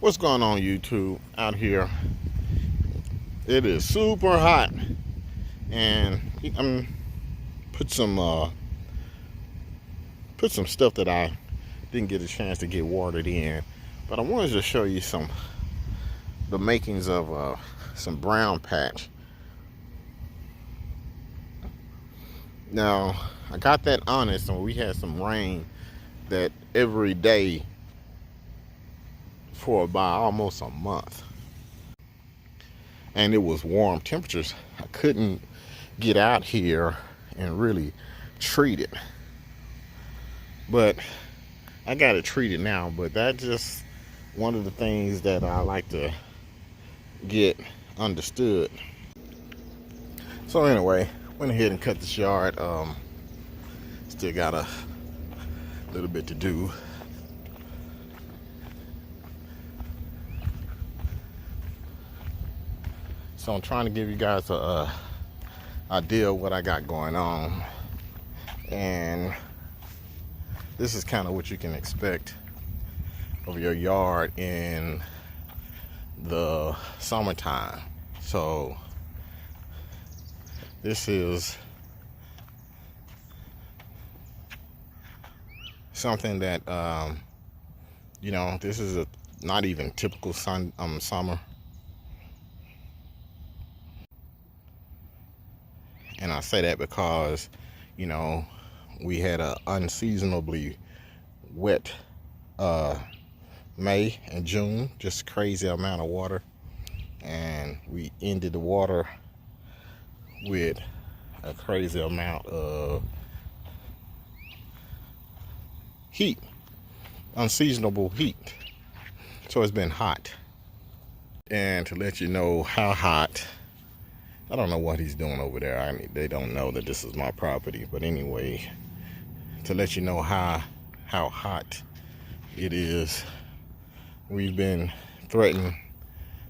What's going on, YouTube? Out here, it is super hot, and I'm put some stuff that I didn't get a chance to get watered in, but I wanted to show you the makings of some brown patch. Now, I got that honest, and we had some rain that every day for about almost a month, and it was warm temperatures. I couldn't get out here and really treat it, but I got it treated now. But that's just one of the things that I like to get understood. So anyway, went ahead and cut this yard. Still got a little bit to do. So I'm trying to give you guys a idea of what I got going on, and this is kind of what you can expect of your yard in the summertime. So this is something that this is not even typical summer. And I say that because, we had an unseasonably wet May and June, just crazy amount of water. And we ended the water with a crazy amount of heat, unseasonable heat. So it's been hot. And to let you know how hot, I don't know what he's doing over there. They don't know that this is my property. But anyway, to let you know how hot it is, we've been threatened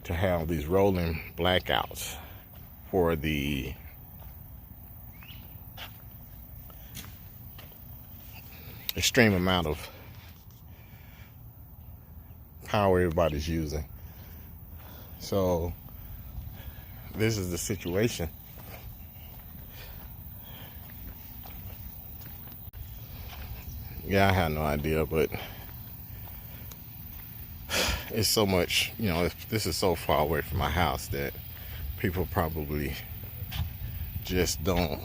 to have these rolling blackouts for the extreme amount of power everybody's using. So this is the situation. Yeah, I had no idea, but it's so much, this is so far away from my house that people probably just don't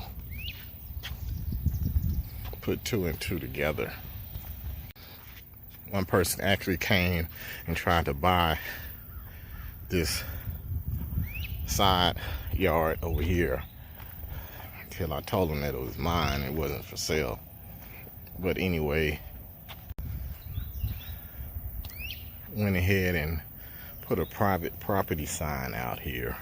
put two and two together. One person actually came and tried to buy this side yard over here until I told him that it was mine, it wasn't for sale. But anyway, went ahead and put a private property sign out here,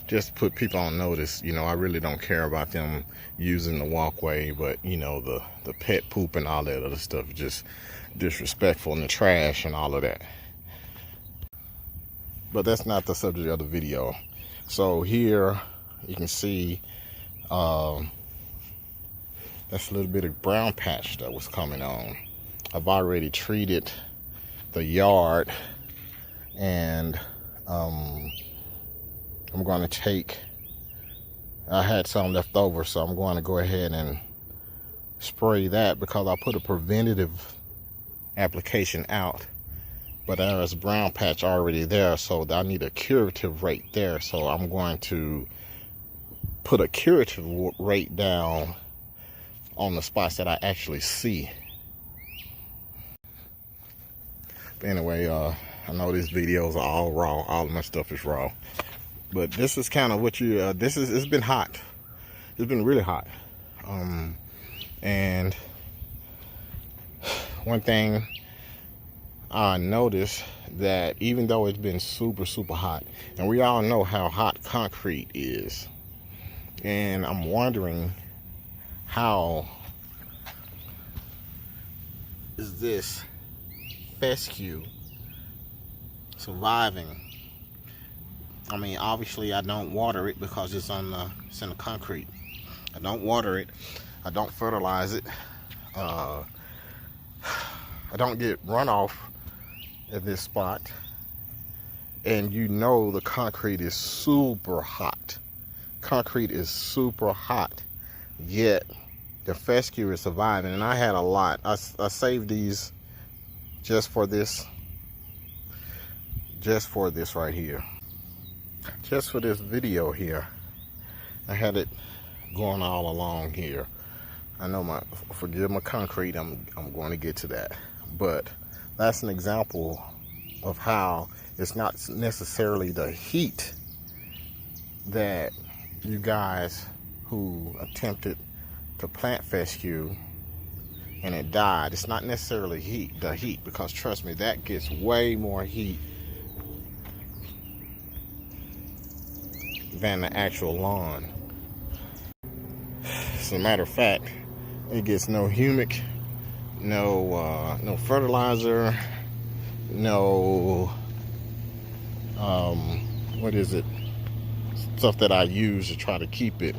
just to put people on notice. I really don't care about them using the walkway, but the pet poop and all that other stuff is just disrespectful, and the trash and all of that. But that's not the subject of the video. So here you can see that's a little bit of brown patch that was coming on. I've already treated the yard, and I'm going to I had some left over, so I'm going to go ahead and spray that because I put a preventative application out. But there's a brown patch already there, so I need a curative rate there. So I'm going to put a curative rate down on the spots that I actually see. But anyway, I know these videos are all raw. All of my stuff is raw. But this is kind of what it's been hot. It's been really hot. And one thing I noticed, that even though it's been super, super hot, and we all know how hot concrete is, and I'm wondering how is this fescue surviving. I mean, obviously I don't water it because it's in the concrete. I don't water it. I don't fertilize it. I don't get runoff at this spot. And you know the concrete is super hot. Concrete is super hot, yet the fescue is surviving. And I had a lot. I saved these just for this right here. Just for this video here. I had it going all along here. I know forgive my concrete, I'm going to get to that. But that's an example of how it's not necessarily the heat that you guys who attempted to plant fescue and it died. It's not necessarily the heat, because trust me, that gets way more heat than the actual lawn. As a matter of fact, it gets no humic, no fertilizer, no what is it? Stuff that I use to try to keep it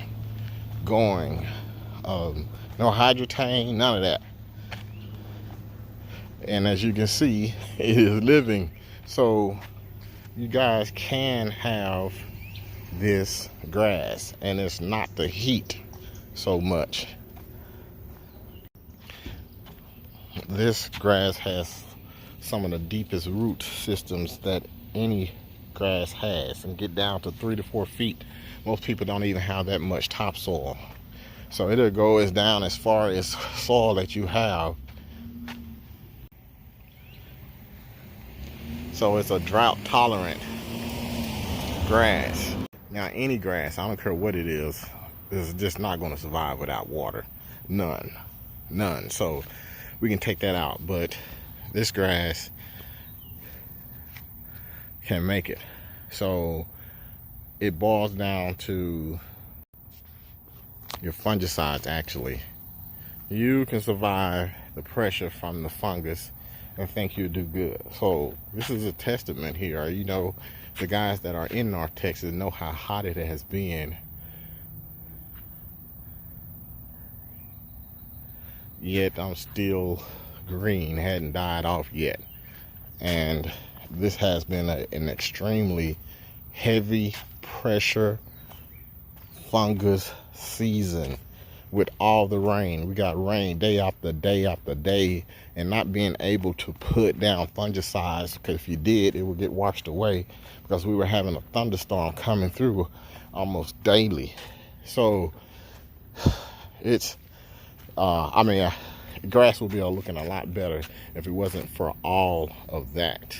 going. No hydrotane, none of that. And as you can see, it is living. So you guys can have this grass, and it's not the heat so much. This grass has some of the deepest root systems that any grass has, and get down to 3 to 4 feet. Most people don't even have that much topsoil. So it'll go as down as far as soil that you have. So it's a drought tolerant grass. Now any grass, I don't care what it is just not going to survive without water. None. So we can take that out, but this grass can make it. So it boils down to your fungicides. Actually, you can survive the pressure from the fungus and think you'll do good. So this is a testament here. You know, the guys that are in North Texas know how hot it has been, yet I'm still green, hadn't died off yet. And this has been an extremely heavy pressure fungus season with all the rain. We got rain day after day after day, and not being able to put down fungicides, because if you did, it would get washed away, because we were having a thunderstorm coming through almost daily. So it's grass would be looking a lot better if it wasn't for all of that.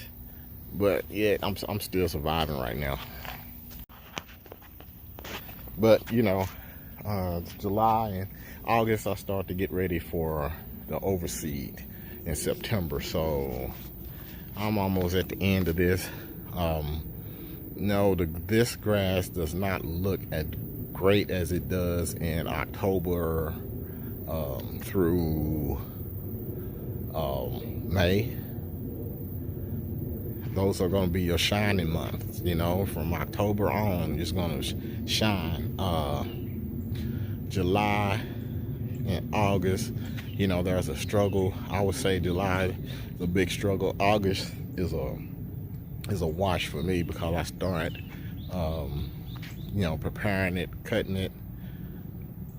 But yet I'm still surviving right now. But you know, July and August I start to get ready for the overseed in September. So I'm almost at the end of this. No, this grass does not look as great as it does in October through May. Those are going to be your shining months. You know, from October on, it's going to shine. July and August, you know, there's a struggle. I would say July is a big struggle. August is a wash for me, because I start, you know, preparing it, cutting it,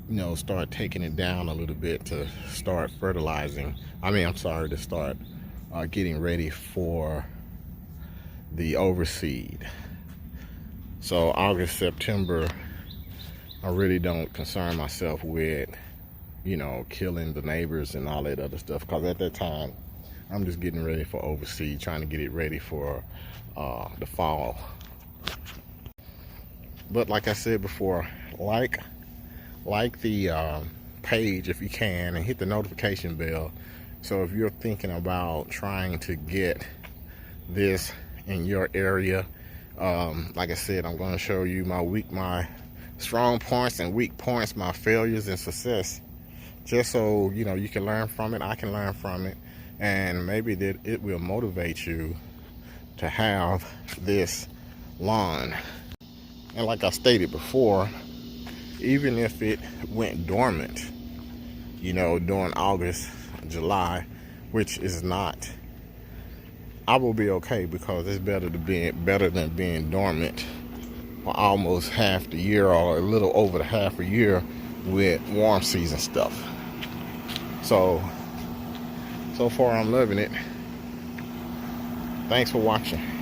you know, start taking it down a little bit to start fertilizing. To start getting ready for the overseed. So August, September, I really don't concern myself with, you know, killing the neighbors and all that other stuff, because at that time I'm just getting ready for overseed, trying to get it ready for the fall. But like I said before, like the page if you can, and hit the notification bell. So if you're thinking about trying to get this in your area, like I said, I'm going to show you my strong points and weak points, my failures and success, just so you know you can learn from it, I can learn from it, and maybe that it will motivate you to have this lawn. And like I stated before, even if it went dormant, you know, during August, July, which is not. I will be okay because it's better than being dormant for almost half the year or a little over the half a year with warm season stuff. So far I'm loving it. Thanks for watching.